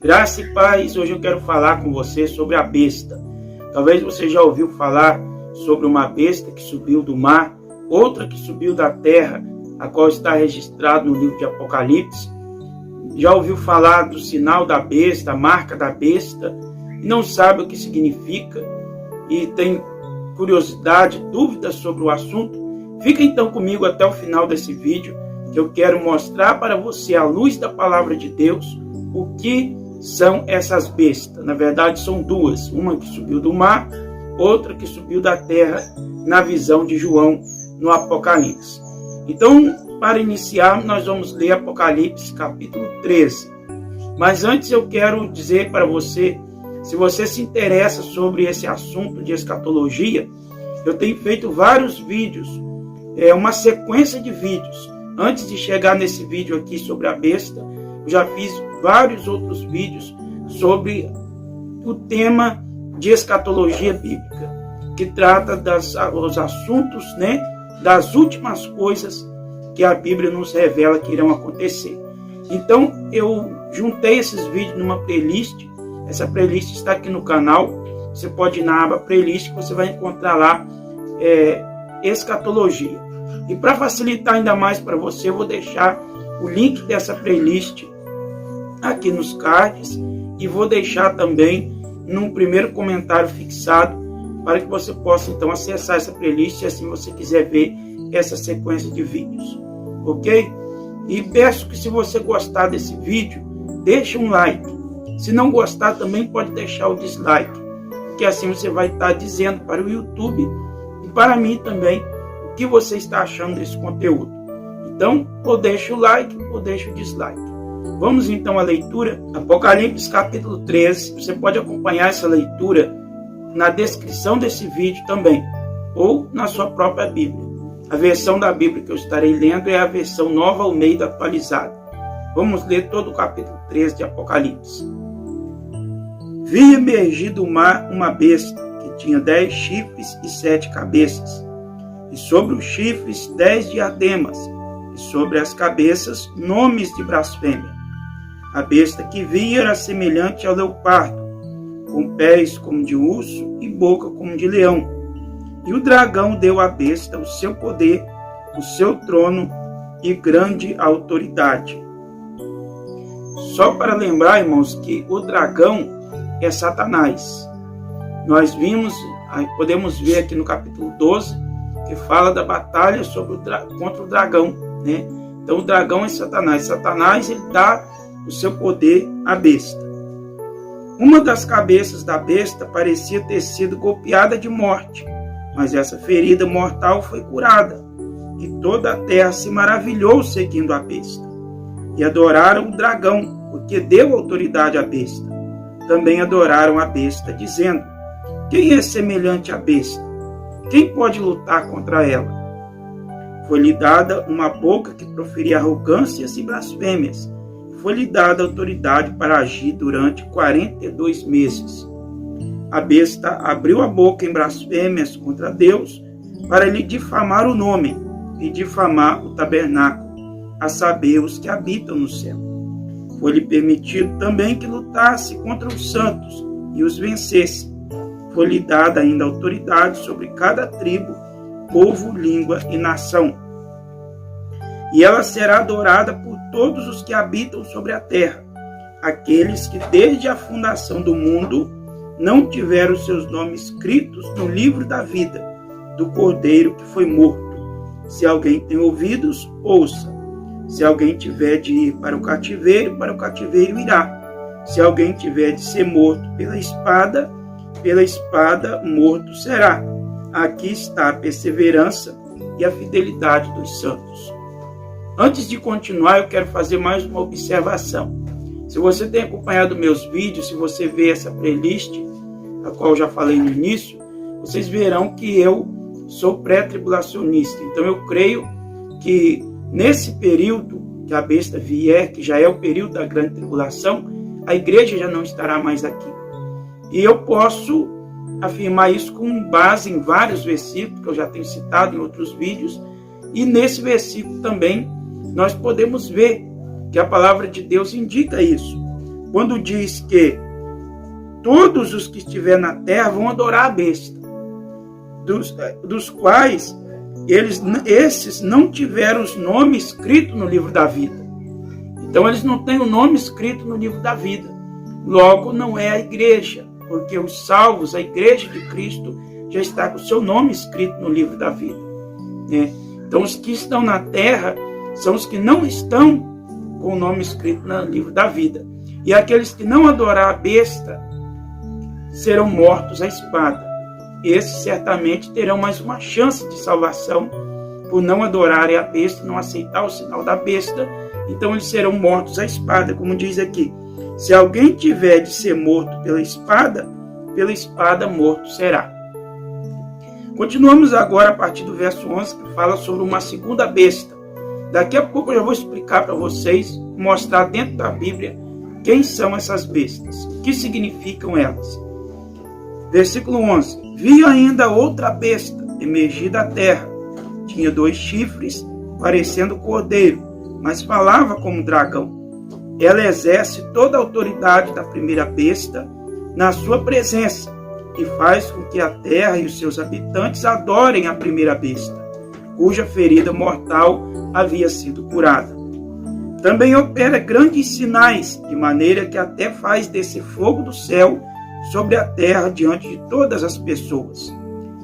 Graça e paz, hoje eu quero falar com você sobre a besta. Talvez você já ouviu falar sobre uma besta que subiu do mar, outra que subiu da terra, a qual está registrado no livro de Apocalipse. Já ouviu falar do sinal da besta, a marca da besta, e não sabe o que significa, e tem curiosidade, dúvidas sobre o assunto? Fica então comigo até o final desse vídeo, que eu quero mostrar para você, à luz da palavra de Deus, o que são essas bestas. Na verdade, são duas. Uma que subiu do mar, outra que subiu da terra, na visão de João, no Apocalipse. Então, para iniciar, nós vamos ler Apocalipse, capítulo 13. Mas antes eu quero dizer para você, se você se interessa sobre esse assunto de escatologia, eu tenho feito vários vídeos, uma sequência de vídeos. Antes de chegar nesse vídeo aqui sobre a besta, eu já fiz vários outros vídeos sobre o tema de escatologia bíblica, que trata dos assuntos, das últimas coisas que a Bíblia nos revela que irão acontecer. Então, eu juntei esses vídeos numa playlist. Essa playlist está aqui no canal. Você pode ir na aba playlist, que você vai encontrar lá escatologia. E para facilitar ainda mais para você, eu vou deixar o link dessa playlist aqui nos cards e vou deixar também num primeiro comentário fixado para que você possa então acessar essa playlist se assim você quiser ver essa sequência de vídeos, ok? E peço que, se você gostar desse vídeo, deixe um like. Se não gostar, também pode deixar o dislike, porque assim você vai estar dizendo para o YouTube e para mim também o que você está achando desse conteúdo. Então, ou deixa o like ou deixa o dislike. Vamos então à leitura. Apocalipse capítulo 13. Você pode acompanhar essa leitura na descrição desse vídeo também, ou na sua própria Bíblia. A versão da Bíblia que eu estarei lendo é a versão Nova Almeida atualizada. Vamos ler todo o capítulo 13 de Apocalipse. Vi emergir do mar uma besta, que tinha 10 chifres e 7 cabeças, e sobre os chifres 10 diademas, e sobre as cabeças nomes de blasfêmia. A besta que vi era semelhante ao leopardo, com pés como de urso e boca como de leão. E o dragão deu à besta o seu poder, o seu trono e grande autoridade. Só para lembrar, irmãos, que o dragão é Satanás. Nós podemos ver aqui no capítulo 12, que fala da batalha contra o dragão, Então o dragão é Satanás. Satanás, ele dá o seu poder à besta. Uma das cabeças da besta parecia ter sido golpeada de morte, mas essa ferida mortal foi curada, e toda a terra se maravilhou seguindo a besta. E adoraram o dragão, porque deu autoridade à besta. Também adoraram a besta, dizendo: quem é semelhante à besta? Quem pode lutar contra ela? Foi-lhe dada uma boca que proferia arrogâncias e blasfêmias. Foi-lhe dada autoridade para agir durante 42 meses. A besta abriu a boca em blasfêmias contra Deus para lhe difamar o nome e difamar o tabernáculo, a saber, os que habitam no céu. Foi-lhe permitido também que lutasse contra os santos e os vencesse. Foi-lhe dada ainda autoridade sobre cada tribo, povo, língua e nação. E ela será adorada por todos os que habitam sobre a terra, aqueles que desde a fundação do mundo não tiveram seus nomes escritos no livro da vida do Cordeiro que foi morto. Se alguém tem ouvidos, ouça. Se alguém tiver de ir para o cativeiro irá. Se alguém tiver de ser morto pela espada morto será. Aqui está a perseverança e a fidelidade dos santos. Antes de continuar, eu quero fazer mais uma observação. Se você tem acompanhado meus vídeos, se você vê essa playlist, a qual eu já falei no início, vocês verão que eu sou pré-tribulacionista. Então eu creio que nesse período que a besta vier, que já é o período da grande tribulação, a igreja já não estará mais aqui. E eu posso afirmar isso com base em vários versículos que eu já tenho citado em outros vídeos, e nesse versículo também nós podemos ver que a palavra de Deus indica isso. Quando diz que todos os que estiver na terra vão adorar a besta, dos quais esses não tiveram os nomes escritos no livro da vida. Então eles não têm o nome escrito no livro da vida. Logo, não é a igreja, porque os salvos, a igreja de Cristo, já está com o seu nome escrito no livro da vida. Então os que estão na terra são os que não estão com o nome escrito no livro da vida. E aqueles que não adorar a besta serão mortos à espada. Esses certamente terão mais uma chance de salvação por não adorarem a besta, não aceitar o sinal da besta. Então eles serão mortos à espada, como diz aqui. Se alguém tiver de ser morto pela espada morto será. Continuamos agora a partir do verso 11, que fala sobre uma segunda besta. Daqui a pouco eu já vou explicar para vocês, mostrar dentro da Bíblia quem são essas bestas, o que significam elas. Versículo 11. Vi ainda outra besta emergir da terra. Tinha 2 chifres, parecendo cordeiro, mas falava como dragão. Ela exerce toda a autoridade da primeira besta na sua presença e faz com que a terra e os seus habitantes adorem a primeira besta, cuja ferida mortal havia sido curada. Também opera grandes sinais, de maneira que até faz descer fogo do céu sobre a terra diante de todas as pessoas.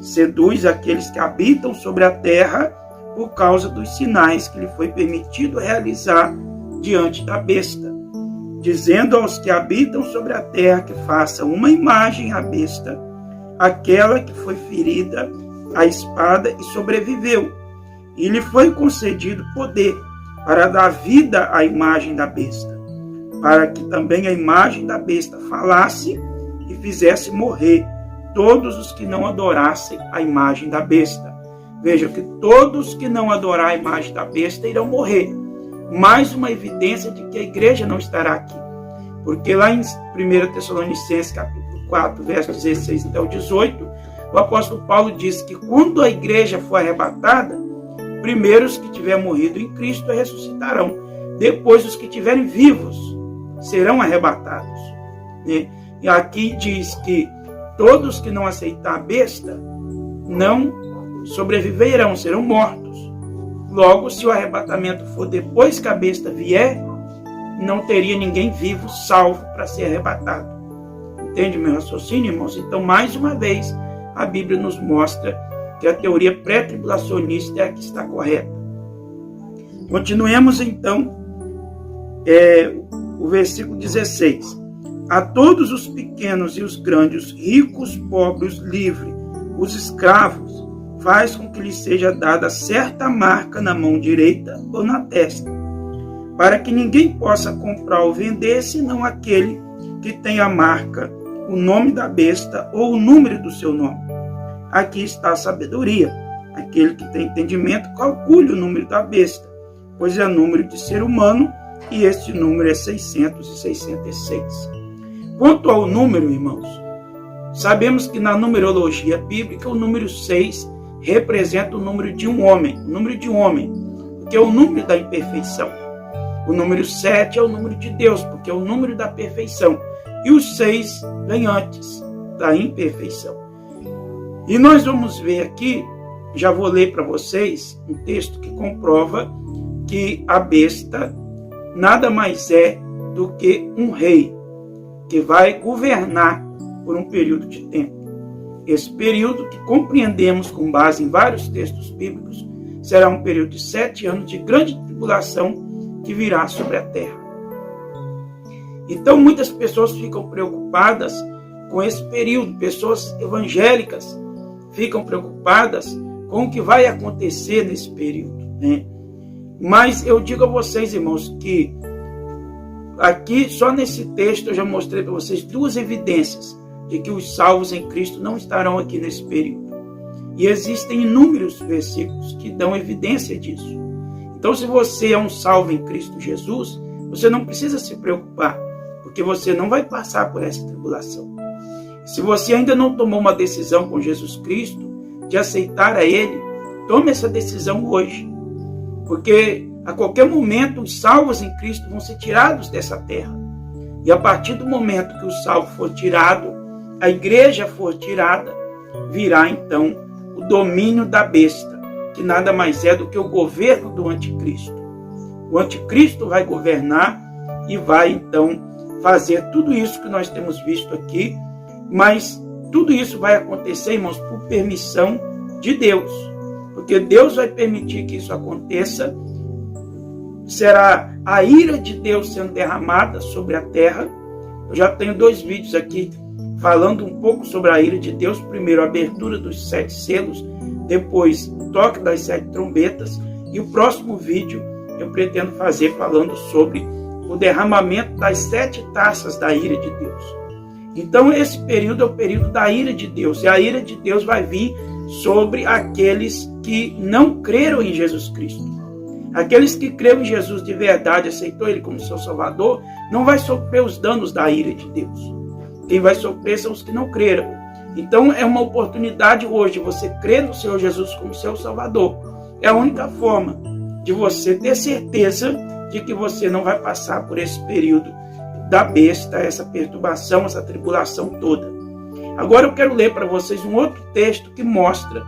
Seduz aqueles que habitam sobre a terra por causa dos sinais que lhe foi permitido realizar diante da besta, dizendo aos que habitam sobre a terra que façam uma imagem à besta, aquela que foi ferida à espada e sobreviveu, e lhe foi concedido poder para dar vida à imagem da besta, para que também a imagem da besta falasse e fizesse morrer todos os que não adorassem a imagem da besta. Veja que todos que não adorar a imagem da besta irão morrer. Mais uma evidência de que a igreja não estará aqui. Porque lá em 1 Tessalonicenses, capítulo 4, versos 16 até o 18, o apóstolo Paulo diz que quando a igreja for arrebatada, primeiro os que tiverem morrido em Cristo ressuscitarão. Depois os que estiverem vivos serão arrebatados. E aqui diz que todos que não aceitar a besta não sobreviverão, serão mortos. Logo, se o arrebatamento for depois que a besta vier, não teria ninguém vivo, salvo, para ser arrebatado. Entende meu raciocínio, irmãos? Então, mais uma vez, a Bíblia nos mostra que a teoria pré-tribulacionista é a que está correta. Continuemos, então, o versículo 16. A todos os pequenos e os grandes, os ricos, pobres, livres, os escravos, faz com que lhes seja dada certa marca na mão direita ou na testa, para que ninguém possa comprar ou vender, senão aquele que tem a marca, o nome da besta ou o número do seu nome. Aqui está a sabedoria. Aquele que tem entendimento, calcule o número da besta, pois é número de ser humano, e este número é 666. Quanto ao número, irmãos, sabemos que na numerologia bíblica o número 6 representa o número de um homem, porque é o número da imperfeição. O número 7 é o número de Deus, porque é o número da perfeição. E o 6 vem antes da imperfeição. E nós vamos ver aqui, já vou ler para vocês um texto que comprova que a besta nada mais é do que um rei que vai governar por um período de tempo. Esse período, que compreendemos com base em vários textos bíblicos, será um período de 7 anos de grande tribulação que virá sobre a terra. Então muitas pessoas ficam preocupadas com esse período, pessoas evangélicas ficam preocupadas com o que vai acontecer nesse período, né? Mas eu digo a vocês, irmãos, que aqui, só nesse texto, eu já mostrei para vocês 2 evidências de que os salvos em Cristo não estarão aqui nesse período. E existem inúmeros versículos que dão evidência disso. Então, se você é um salvo em Cristo Jesus, você não precisa se preocupar, porque você não vai passar por essa tribulação. Se você ainda não tomou uma decisão com Jesus Cristo, de aceitar a Ele, tome essa decisão hoje. Porque A qualquer momento, os salvos em Cristo vão ser tirados dessa terra. E a partir do momento que o salvo for tirado, a igreja for tirada, virá então o domínio da besta, que nada mais é do que o governo do anticristo. O anticristo vai governar e vai então fazer tudo isso que nós temos visto aqui, mas tudo isso vai acontecer, irmãos, por permissão de Deus, porque Deus vai permitir que isso aconteça. Será a ira de Deus sendo derramada sobre a terra. Eu já tenho 2 vídeos aqui falando um pouco sobre a ira de Deus. Primeiro, a abertura dos 7 selos, depois o toque das 7 trombetas, e o próximo vídeo eu pretendo fazer falando sobre o derramamento das 7 taças da ira de Deus. Então esse período é o período da ira de Deus, e a ira de Deus vai vir sobre aqueles que não creram em Jesus Cristo. Aqueles que creram em Jesus de verdade, aceitou Ele como seu Salvador, não vai sofrer os danos da ira de Deus. Quem vai sofrer são os que não creram. Então é uma oportunidade hoje você crer no Senhor Jesus como seu Salvador. É a única forma de você ter certeza de que você não vai passar por esse período da besta, essa perturbação, essa tribulação toda. Agora eu quero ler para vocês um outro texto que mostra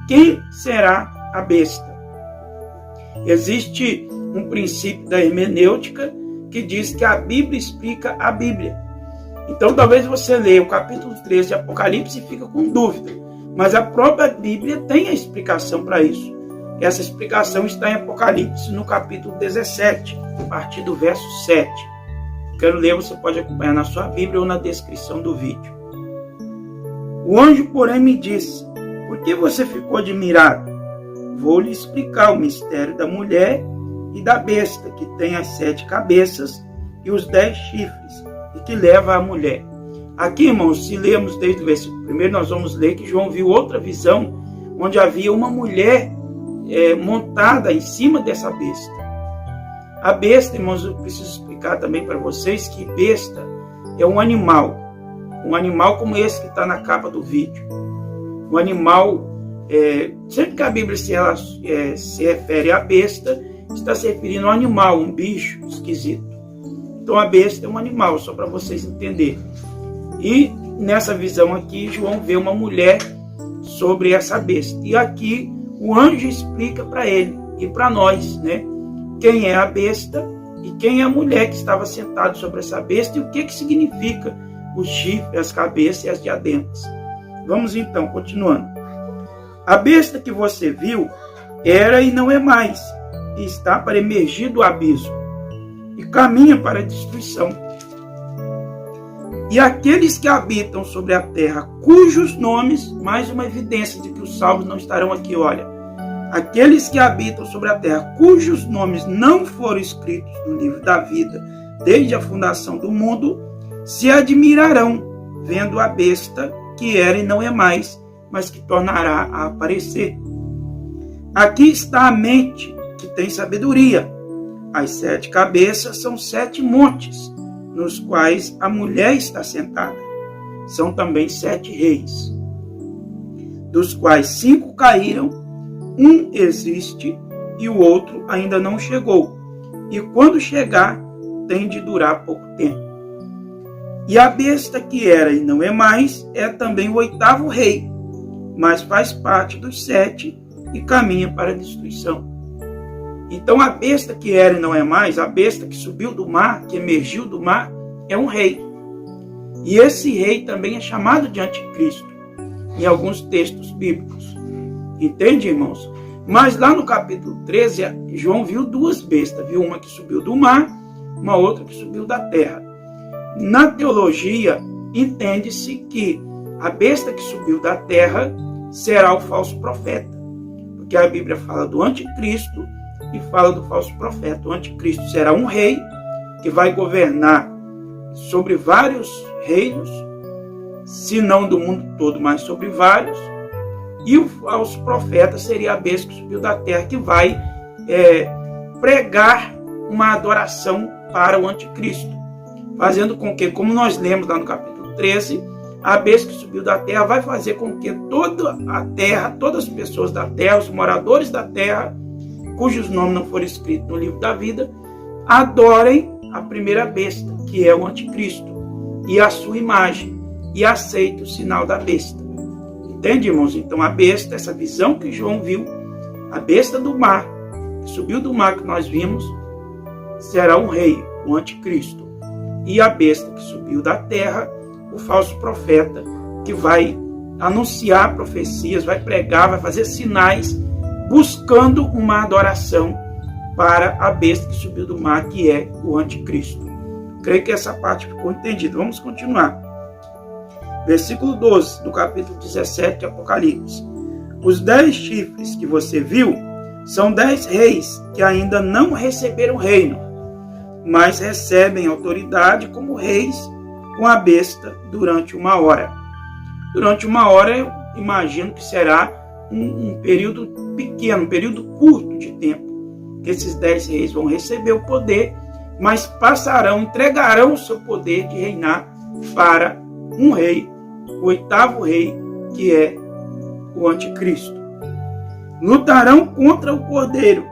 quem será a besta. Existe um princípio da hermenêutica que diz que a Bíblia explica a Bíblia. Então talvez você leia o capítulo 13 de Apocalipse e fica com dúvida, mas a própria Bíblia tem a explicação para isso. Essa explicação está em Apocalipse no capítulo 17, a partir do verso 7. Quero ler, você pode acompanhar na sua Bíblia ou na descrição do vídeo. O anjo, porém, me disse: por que você ficou admirado? Vou lhe explicar o mistério da mulher e da besta, que tem as 7 cabeças e os 10 chifres, e que leva a mulher. Aqui, irmãos, se lermos desde o versículo 1, nós vamos ler que João viu outra visão, onde havia uma mulher montada em cima dessa besta. A besta, irmãos, eu preciso explicar também para vocês que besta é um animal como esse que está na capa do vídeo. Um animal, sempre que a Bíblia se refere à besta, está se referindo a um animal, um bicho esquisito. Então a besta é um animal, só para vocês entenderem. E nessa visão aqui, João vê uma mulher sobre essa besta. E aqui o anjo explica para ele e para nós, né, quem é a besta e quem é a mulher que estava sentada sobre essa besta e o que significa o chifre, as cabeças e as diademas. Vamos então, continuando. A besta que você viu era e não é mais, e está para emergir do abismo, e caminha para a destruição. E aqueles que habitam sobre a terra, cujos nomes, mais uma evidência de que os salvos não estarão aqui, olha. Aqueles que habitam sobre a terra, cujos nomes não foram escritos no livro da vida, desde a fundação do mundo, se admirarão, vendo a besta, que era e não é mais, mas que tornará a aparecer. Aqui está a mente, que tem sabedoria. As 7 cabeças são 7 montes, nos quais a mulher está sentada. São também 7 reis, dos quais 5 caíram, um existe e o outro ainda não chegou. E quando chegar, tem de durar pouco tempo. E a besta que era e não é mais, é também o 8º rei, mas faz parte dos 7 e caminha para a destruição. Então a besta que era e não é mais, a besta que subiu do mar, que emergiu do mar, é um rei. E esse rei também é chamado de anticristo, em alguns textos bíblicos. Entende, irmãos? Mas lá no capítulo 13, João viu 2 bestas. Viu uma que subiu do mar, uma outra que subiu da terra. Na teologia, entende-se que a besta que subiu da terra será o falso profeta. Porque a Bíblia fala do anticristo e fala do falso profeta. O anticristo será um rei que vai governar sobre vários reinos, se não do mundo todo, mas sobre vários. E o falso profeta seria a besta que subiu da terra, que vai pregar uma adoração para o anticristo, fazendo com que, como nós lemos lá no capítulo 13, a besta que subiu da terra vai fazer com que toda a terra, todas as pessoas da terra, os moradores da terra, cujos nomes não foram escritos no livro da vida, adorem a primeira besta, que é o anticristo, e a sua imagem, e aceitem o sinal da besta. Entende, irmãos? Então a besta, essa visão que João viu, a besta do mar, que subiu do mar que nós vimos, será um rei, o anticristo. E a besta que subiu da terra, o falso profeta, que vai anunciar profecias, vai pregar, vai fazer sinais, buscando uma adoração para a besta que subiu do mar, que é o anticristo. Creio que essa parte ficou entendida. Vamos continuar. Versículo 12 do capítulo 17 de Apocalipse. Os 10 chifres que você viu são 10 reis que ainda não receberam reino, mas recebem autoridade como reis com a besta durante 1 hora. Durante 1 hora, eu imagino que será um período pequeno, um período curto de tempo, que esses 10 reis vão receber o poder, mas entregarão o seu poder de reinar para um rei, o 8º rei, que é o anticristo. Lutarão contra o Cordeiro,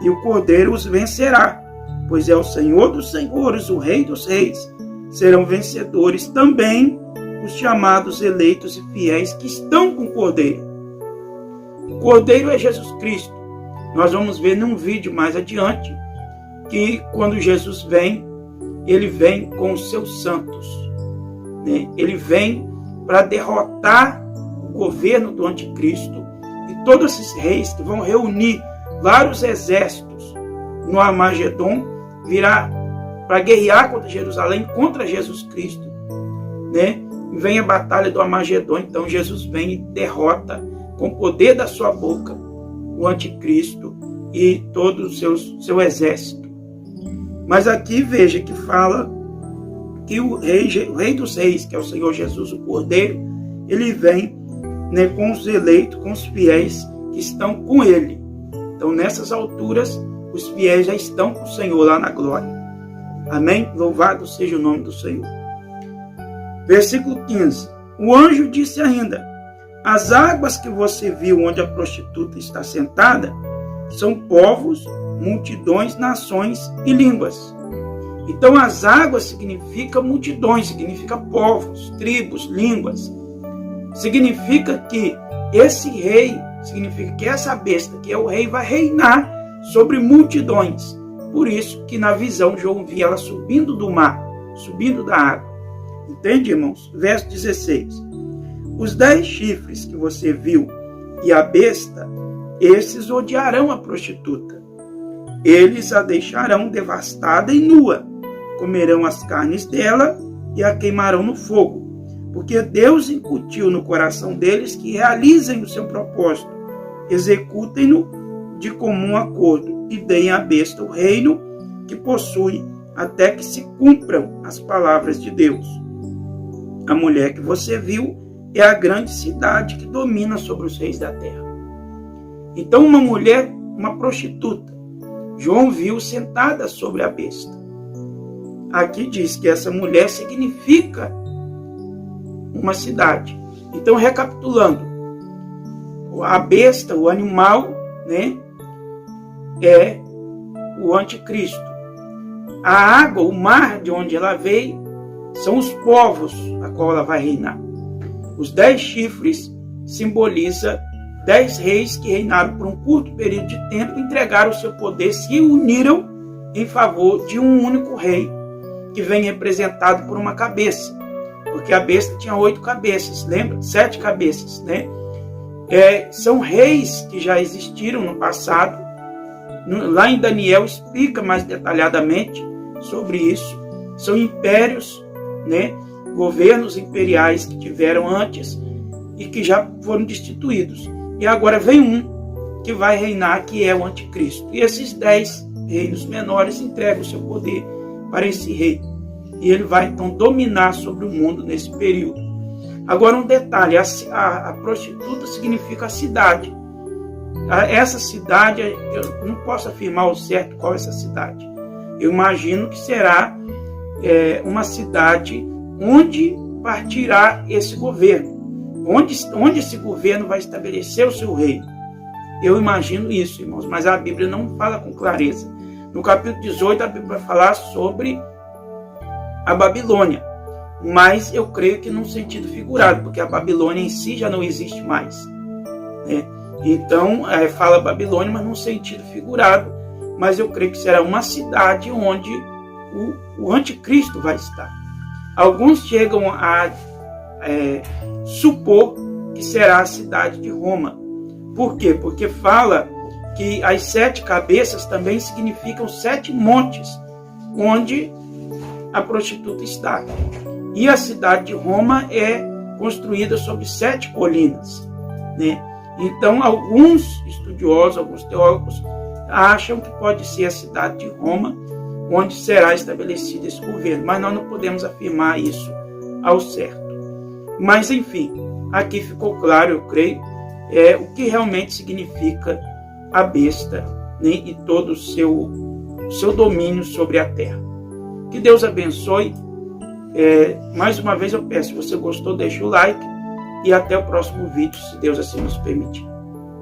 e o Cordeiro os vencerá, pois é o Senhor dos senhores, o Rei dos reis. Serão vencedores também os chamados eleitos e fiéis que estão com o Cordeiro. O Cordeiro é Jesus Cristo. Nós vamos ver num vídeo mais adiante que quando Jesus vem, ele vem com os seus santos, né? Ele vem para derrotar o governo do anticristo e todos esses reis que vão reunir vários exércitos no Armagedon, virá para guerrear contra Jerusalém, contra Jesus Cristo, né? Vem a batalha do Armagedon, então Jesus vem e derrota com o poder da sua boca o anticristo e todo o seu exército. Mas aqui veja que fala que o rei dos reis, que é o Senhor Jesus, o Cordeiro, ele vem, né, com os eleitos, com os fiéis que estão com ele. Então, nessas alturas, os fiéis já estão com o Senhor lá na glória. Amém? Louvado seja o nome do Senhor. Versículo 15. O anjo disse ainda: as águas que você viu onde a prostituta está sentada são povos, multidões, nações e línguas. Então as águas significa multidões, significa povos, tribos, línguas. Significa que esse rei, significa que essa besta, que é o rei, vai reinar sobre multidões. Por isso que na visão João via ela subindo do mar, subindo da água. Entende, irmãos? Verso 16. Os 10 chifres que você viu e a besta, esses odiarão a prostituta. Eles a deixarão devastada e nua. Comerão as carnes dela e a queimarão no fogo. Porque Deus incutiu no coração deles que realizem o seu propósito, executem-no de comum acordo e deem à besta o reino que possui até que se cumpram as palavras de Deus. A mulher que você viu é a grande cidade que domina sobre os reis da terra. Então uma mulher, uma prostituta, João viu sentada sobre a besta. Aqui diz que essa mulher significa uma cidade. Então, recapitulando, a besta, o animal, né, é o anticristo. A água, o mar de onde ela veio, são os povos a qual ela vai reinar. Os 10 chifres simboliza 10 reis que reinaram por um curto período de tempo, entregaram o seu poder, se uniram em favor de um único rei, que vem representado por uma cabeça. Porque a besta tinha 8 cabeças, lembra? 7 cabeças, né? São reis que já existiram no passado. Lá em Daniel explica mais detalhadamente sobre isso. São impérios, né? Governos imperiais que tiveram antes e que já foram destituídos. E agora vem um que vai reinar, que é o anticristo. E esses 10 reinos menores entregam o seu poder para esse rei. E ele vai então dominar sobre o mundo nesse período. Agora um detalhe, a prostituta significa a cidade. Essa cidade, eu não posso afirmar ao certo qual é essa cidade. Eu imagino que será uma cidade onde partirá esse governo. Onde esse governo vai estabelecer o seu reino. Eu imagino isso, irmãos, mas a Bíblia não fala com clareza. No capítulo 18, a Bíblia vai falar sobre a Babilônia, mas eu creio que num sentido figurado, porque a Babilônia em si já não existe mais, né? Então, fala Babilônia, mas num sentido figurado, mas eu creio que será uma cidade onde o anticristo vai estar. Alguns chegam a supor que será a cidade de Roma. Por quê? Porque fala que as 7 cabeças também significam 7 montes, onde a prostituta está. E a cidade de Roma é construída sobre 7 colinas, né? Então, alguns estudiosos, alguns teólogos, acham que pode ser a cidade de Roma, onde será estabelecido esse governo. Mas nós não podemos afirmar isso ao certo. Mas, enfim, aqui ficou claro, eu creio, o que realmente significa a besta, né, e todo o seu domínio sobre a terra. Que Deus abençoe. Mais uma vez eu peço, se você gostou, deixa o like e até o próximo vídeo, se Deus assim nos permitir.